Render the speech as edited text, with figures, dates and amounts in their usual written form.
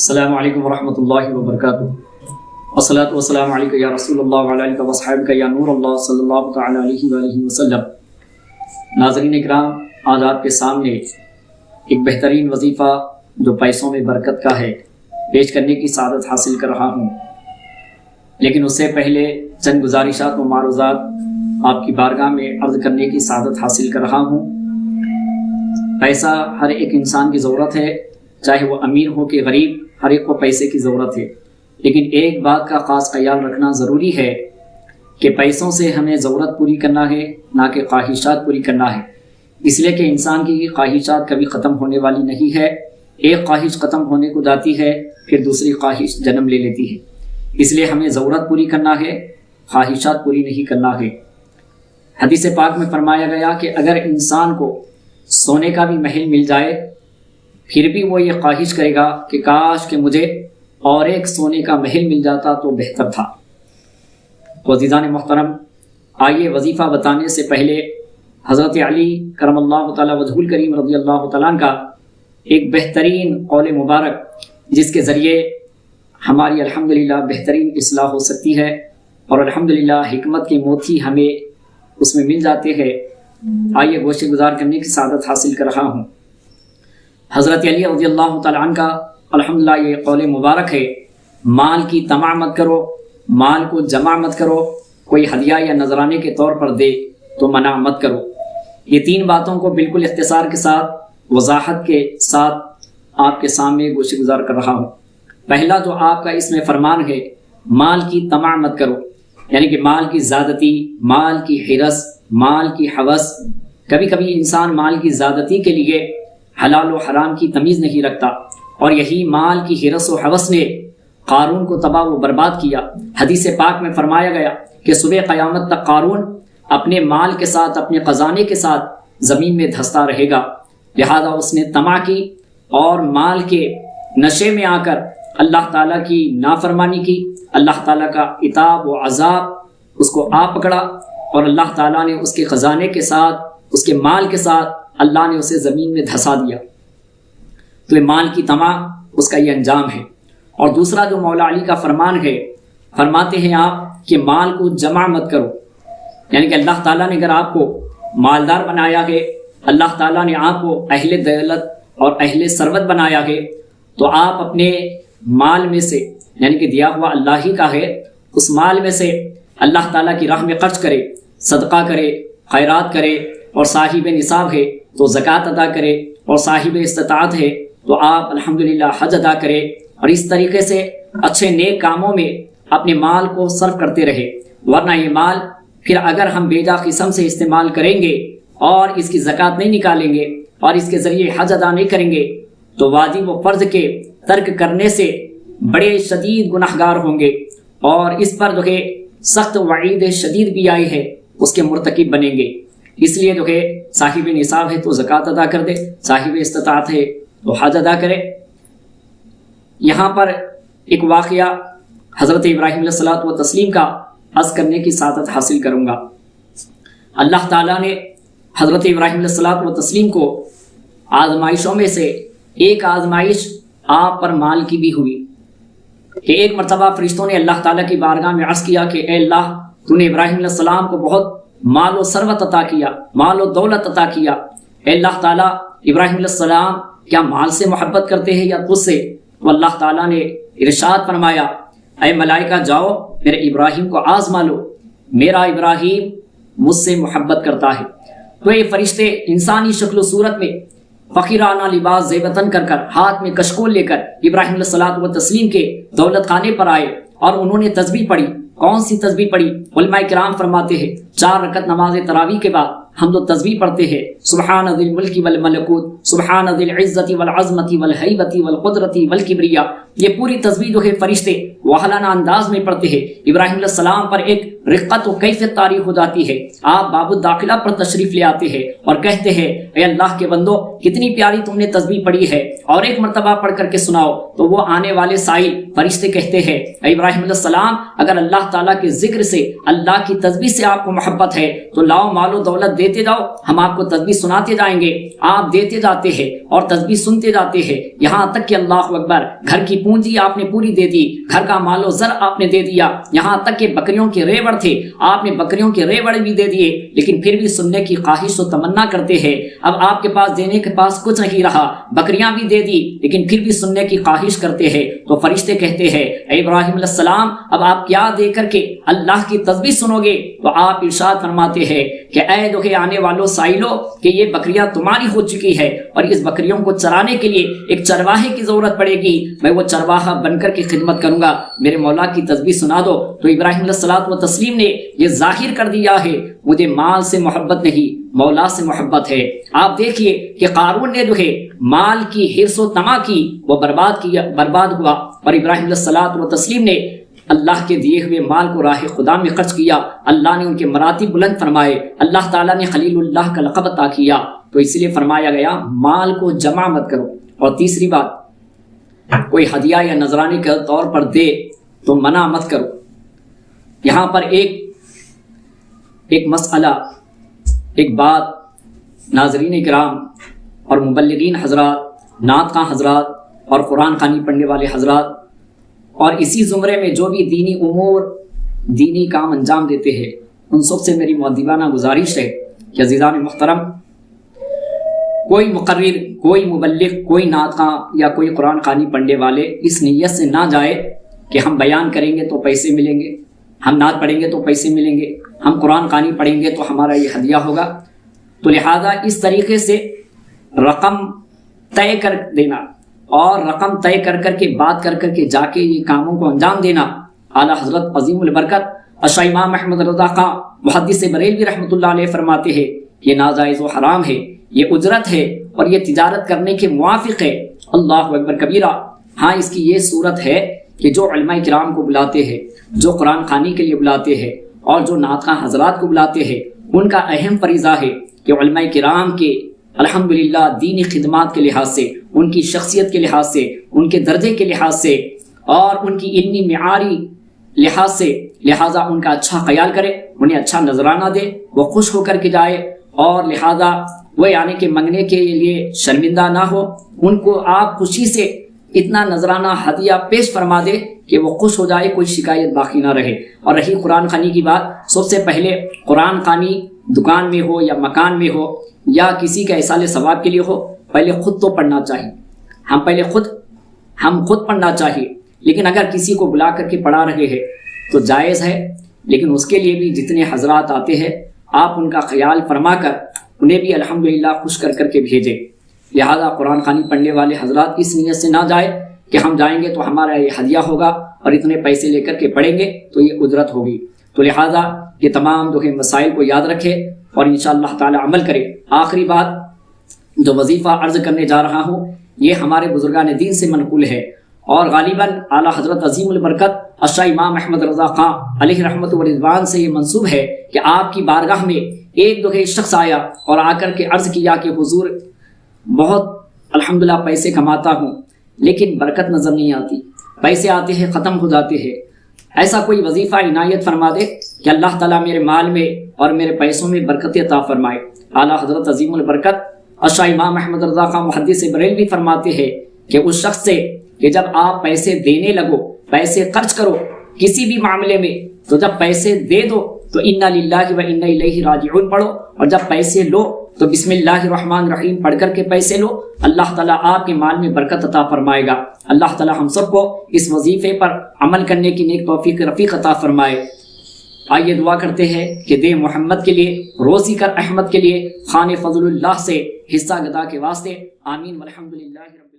السلام علیکم ورحمۃ اللہ وبرکاتہ، والصلاۃ والسلام علیک یا رسول اللہ وعلی آلک واصحابک یا نور اللہ صلی اللہ تعالی علیہ وآلہ وسلم۔ ناظرین اکرام، آج آپ کے سامنے ایک بہترین وظیفہ جو پیسوں میں برکت کا ہے پیش کرنے کی سعادت حاصل کر رہا ہوں، لیکن اس سے پہلے چند گزارشات و معروضات آپ کی بارگاہ میں عرض کرنے کی سعادت حاصل کر رہا ہوں۔ پیسہ ہر ایک انسان کی ضرورت ہے، چاہے وہ امیر ہو کہ غریب، ہر ایک کو پیسے کی ضرورت ہے، لیکن ایک بات کا خاص خیال رکھنا ضروری ہے کہ پیسوں سے ہمیں ضرورت پوری کرنا ہے، نہ کہ خواہشات پوری کرنا ہے، اس لیے کہ انسان کی خواہشات کبھی ختم ہونے والی نہیں ہے۔ ایک خواہش ختم ہونے کو جاتی ہے، پھر دوسری خواہش جنم لے لیتی ہے، اس لیے ہمیں ضرورت پوری کرنا ہے، خواہشات پوری نہیں کرنا ہے۔ حدیث پاک میں فرمایا گیا کہ اگر انسان کو سونے کا بھی محل مل جائے پھر بھی وہ یہ خواہش کرے گا کہ کاش کہ مجھے اور ایک سونے کا محل مل جاتا تو بہتر تھا۔ عزیزان محترم، آئیے وظیفہ بتانے سے پہلے حضرت علی کرم اللہ تعالی وجہہ الکریم رضی اللہ تعالیٰ عنہ کا ایک بہترین قول مبارک، جس کے ذریعے ہماری الحمدللہ بہترین اصلاح ہو سکتی ہے اور الحمدللہ حکمت کے موتی ہمیں اس میں مل جاتے ہیں، آئیے گوشے گزار کرنے کی سعادت حاصل کر رہا ہوں۔ حضرت علی رضی اللہ تعالیٰ عنہ کا الحمدللہ یہ قول مبارک ہے، مال کی طمع مت کرو، مال کو جمع مت کرو، کوئی ہدیہ یا نذرانے کے طور پر دے تو منع مت کرو۔ یہ تین باتوں کو بالکل اختصار کے ساتھ، وضاحت کے ساتھ آپ کے سامنے گوشے گزار کر رہا ہوں۔ پہلا جو آپ کا اس میں فرمان ہے، مال کی طمع مت کرو، یعنی کہ مال کی زیادتی، مال کی حرص، مال کی ہوس۔ کبھی کبھی انسان مال کی زیادتی کے لیے حلال و حرام کی تمیز نہیں رکھتا، اور یہی مال کی حرص و ہوس نے قارون کو تباہ و برباد کیا۔ حدیث پاک میں فرمایا گیا کہ صبح قیامت تک قارون اپنے مال کے ساتھ، اپنے خزانے کے ساتھ زمین میں دھستا رہے گا، لہذا اس نے طمع کی اور مال کے نشے میں آ کر اللہ تعالیٰ کی نافرمانی کی، اللہ تعالیٰ کا عتاب و عذاب اس کو آ پکڑا، اور اللہ تعالیٰ نے اس کے خزانے کے ساتھ، اس کے مال کے ساتھ اللہ نے اسے زمین میں دھسا دیا۔ تو یہ مال کی طمع، اس کا یہ انجام ہے۔ اور دوسرا جو مولا علی کا فرمان ہے، فرماتے ہیں آپ کہ مال کو جمع مت کرو، یعنی کہ اللہ تعالیٰ نے اگر آپ کو مالدار بنایا ہے، اللہ تعالیٰ نے آپ کو اہل دولت اور اہل ثروت بنایا ہے، تو آپ اپنے مال میں سے، یعنی کہ دیا ہوا اللہ ہی کا ہے، اس مال میں سے اللہ تعالیٰ کی راہ میں خرچ کرے، صدقہ کرے، خیرات کرے، اور صاحب نصاب ہے تو زکوٰۃ ادا کرے، اور صاحب استطاعت ہے تو آپ الحمدللہ حج ادا کرے، اور اس طریقے سے اچھے نیک کاموں میں اپنے مال کو صرف کرتے رہے۔ ورنہ یہ مال پھر اگر ہم بیجا قسم سے استعمال کریں گے اور اس کی زکوٰۃ نہیں نکالیں گے اور اس کے ذریعے حج ادا نہیں کریں گے تو واجب و فرض کے ترک کرنے سے بڑے شدید گناہگار ہوں گے، اور اس پر جو ہے سخت وعید شدید بھی آئی ہے، اس کے مرتکب بنیں گے۔ اس لیے جو ہے صاحب نصاب ہے تو زکوٰۃ ادا کر دے، صاحب استطاعت ہے تو حج ادا کرے۔ یہاں پر ایک واقعہ حضرت ابراہیم علیہ الصلوۃ والتسلیم کا عرض کرنے کی سعادت حاصل کروں گا۔ اللہ تعالیٰ نے حضرت ابراہیم علیہ الصلوۃ والتسلیم کو آزمائشوں میں سے ایک آزمائش آپ پر مال کی بھی ہوئی کہ ایک مرتبہ فرشتوں نے اللہ تعالیٰ کی بارگاہ میں عرض کیا کہ اے اللہ، تو نے ابراہیم علیہ السلام کو بہت مال و ثروت عطا کیا، مال و دولت عطا کیا، اے اللہ تعالیٰ ابراہیم علیہ السلام کیا مال سے محبت کرتے ہیں یا تجھ سے؟ تو اللہ تعالیٰ نے ارشاد فرمایا، اے ملائکہ جاؤ میرے ابراہیم کو آزما لو، میرا ابراہیم مجھ سے محبت کرتا ہے۔ تو یہ فرشتے انسانی شکل و صورت میں فقیرانہ لباس زیبتن کر کر، ہاتھ میں کشکول لے کر ابراہیم علیہ الصلوۃ والتسلیم کے دولت خانے پر آئے، اور انہوں نے تسبیح پڑھی۔ کون سی تسبیح پڑھی؟ علماء کرام فرماتے ہیں 4 رکعت نماز تراویح کے بعد ہم تو تسبیح پڑھتے ہیں، سبحان ذی الملک والملکوت، سبحان ذی العزت والعظمت والہیبت والقدرت والکبریاء۔ یہ پوری تسبیح جو ہے فرشتے وحلانہ انداز میں پڑھتے ہیں، ابراہیم علیہ السلام پر ایک رقت و کیفیت طاری ہو جاتی ہے۔ آپ باب الداخلہ پر تشریف لے آتے ہیں اور کہتے ہیں اے اللہ کے بندو کتنی پیاری تم نے تسبیح پڑھی ہے، اور ایک مرتبہ پڑھ کر کے سناؤ۔ تو وہ آنے والے سائل فرشتے کہتے ہیں اے ابراہیم علیہ السلام اگر اللہ تعالیٰ کے ذکر سے، اللہ کی تسبیح سے آپ کو محبت ہے تو لاؤ مال و دولت دیتے جاؤ، ہم آپ کو تسبیح سناتے جائیں گے۔ آپ دیتے جاتے ہیں اور تسبیح سنتے جاتے ہیں، یہاں تک کہ اللہ اکبر گھر کی پونجی آپ نے پوری دے دی، گھر کا مال و زر آپ نے دے دیا، یہاں تک کہ بکریوں کے ریوڑ تھے آپ نے بکریوں کے ریوڑ بھی دے دیے، لیکن پھر بھی سننے کی خواہش و تمنا کرتے ہیں۔ اب آپ کے پاس دینے کے پاس کچھ نہیں رہا، بکریاں بھی دے دی لیکن پھر بھی سننے کی خواہش کرتے ہیں، تو فرشتے کہتے ہیں اے ابراہیم علیہ السلام اب آپ کیا دے کر کے اللہ کی تسبیح سنو گے؟ تو آپ ارشاد فرماتے ہیں کہ اے دکھے آنے والوں سائلو کہ یہ بکریاں تمہاری ہو چکی ہے اور اس بکریوں کو چرانے کے لیے ایک چرواہے کی ضرورت پڑے گی، میں وہ چرواہا بن کر کے خدمت کروں گا، میرے مولا کی تسبیح سنا دو۔ تو ابراہیم علیہ الصلوۃ والتسلیم نے یہ ظاہر کر دیا ہے مجھے مال سے محبت نہیں، مولا سے محبت ہے۔ آپ دیکھیے کہ قارون نے جو ہے مال کی حرص و طمع کی، وہ برباد ہوا، اور ابراہیم علیہ الصلوۃ والتسلیم نے اللہ کے دیے ہوئے مال کو راہ خدا میں خرچ کیا، اللہ نے ان کے مراتب بلند فرمائے، اللہ تعالیٰ نے خلیل اللہ کا لقب عطا کیا۔ تو اس لیے فرمایا گیا مال کو جمع مت کرو۔ اور تیسری بات، کوئی ہدیہ یا نذرانے کے طور پر دے تو منع مت کرو۔ یہاں پر ایک مسئلہ، ایک بات ناظرین کرام اور مبلغین حضرات، نعت خواں حضرات اور قرآن خوانی پڑھنے والے حضرات اور اسی زمرے میں جو بھی دینی امور، دینی کام انجام دیتے ہیں، ان سب سے میری مؤدبانہ گزارش ہے کہ عزیزان محترم، کوئی مقرر، کوئی مبلغ، کوئی نعت خواں یا کوئی قرآن خوانی پڑھنے والے اس نیت سے نہ جائے کہ ہم بیان کریں گے تو پیسے ملیں گے، ہم نعت پڑھیں گے تو پیسے ملیں گے، ہم قرآن خوانی پڑھیں گے تو ہمارا یہ ہدیہ ہوگا۔ تو لہذا اس طریقے سے رقم طے کر دینا اور رقم طے کر کے بات کر کے جا کے یہ کاموں کو انجام دینا، اعلیٰ حضرت عظیم البرکت اشاہ امام احمد رضا خان محدث بریلوی رحمۃ اللہ علیہ فرماتے ہیں یہ ناجائز و حرام ہے، یہ اجرت ہے اور یہ تجارت کرنے کے موافق ہے۔ اللہ اکبر کبیرہ۔ ہاں اس کی یہ صورت ہے کہ جو علماء کرام کو بلاتے ہیں، جو قرآن خوانی کے لیے بلاتے ہیں اور جو نعت خواں حضرات کو بلاتے ہیں، ان کا اہم فریضہ ہے کہ علماء کرام کے الحمدللہ دینی خدمات کے لحاظ سے، ان کی شخصیت کے لحاظ سے، ان کے درجے کے لحاظ سے اور ان کی علمی معیاری لحاظ سے، لہٰذا ان کا اچھا خیال کرے، انہیں اچھا نذرانہ دے، وہ خوش ہو کر کے جائے، اور لہٰذا وہ یعنی کہ منگنے کے لیے شرمندہ نہ ہو، ان کو آپ خوشی سے اتنا نذرانہ ہدیہ پیش فرما دے کہ وہ خوش ہو جائے، کوئی شکایت باقی نہ رہے۔ اور رہی قرآن خوانی کی بات، سب سے پہلے قرآن خوانی دکان میں ہو یا مکان میں ہو یا کسی کا ایصال ثواب کے لیے ہو، پہلے خود تو پڑھنا چاہیے، ہم خود پڑھنا چاہیے، لیکن اگر کسی کو بلا کر کے پڑھا رہے ہیں تو جائز ہے، لیکن اس کے لیے بھی جتنے حضرات آتے ہیں آپ ان کا خیال فرما کر انہیں بھی الحمدللہ خوش کر کے بھیجیں۔ لہذا قرآن خوانی پڑھنے والے حضرات اس نیت سے نہ جائے کہ ہم جائیں گے تو ہمارا یہ ہدیہ ہوگا اور اتنے پیسے لے کر کے پڑھیں گے تو یہ اجرت ہوگی۔ تو لہذا یہ تمام جو ہے مسائل کو یاد رکھے اور انشاءاللہ تعالی عمل کرے۔ آخری بات جو وظیفہ عرض کرنے جا رہا ہوں یہ ہمارے بزرگان دین سے منقول ہے اور غالباً اعلیٰ حضرت عظیم البرکت اشاہ امام احمد رضا خان علیہ رحمت و رضوان سے یہ منسوب ہے کہ آپ کی بارگاہ میں ایک دو شخص آیا اور آ کر کے عرض کیا کہ حضور بہت الحمدللہ پیسے کماتا ہوں لیکن برکت نظر نہیں آتی، پیسے آتے ہیں ختم ہو جاتے ہیں، ایسا کوئی وظیفہ عنایت فرما دے کہ اللہ تعالیٰ میرے مال میں اور میرے پیسوں میں برکت عطا فرمائے۔ اعلیٰ حضرت عظیم البرکت اشاہ امام احمد رضا خان محدث بریلوی فرماتے ہیں کہ اس شخص سے کہ جب آپ پیسے دینے لگو، پیسے خرچ کرو کسی بھی معاملے میں، تو جب پیسے دے دو تو انا للہ و انا الیہ راجعون پڑھو، اور جب پیسے لو تو بسم اللہ الرحمن الرحیم پڑھ کر کے پیسے لو، اللہ تعالیٰ آپ کے مال میں برکت عطا فرمائے گا۔ اللہ تعالیٰ ہم سب کو اس وظیفے پر عمل کرنے کی نیک توفیق رفیق عطا فرمائے۔ آئیے دعا کرتے ہیں کہ دے محمد کے لیے، روزی کر احمد کے لیے، خان فضل اللہ سے حصہ گدا کے واسطے، آمین والحمدللہ۔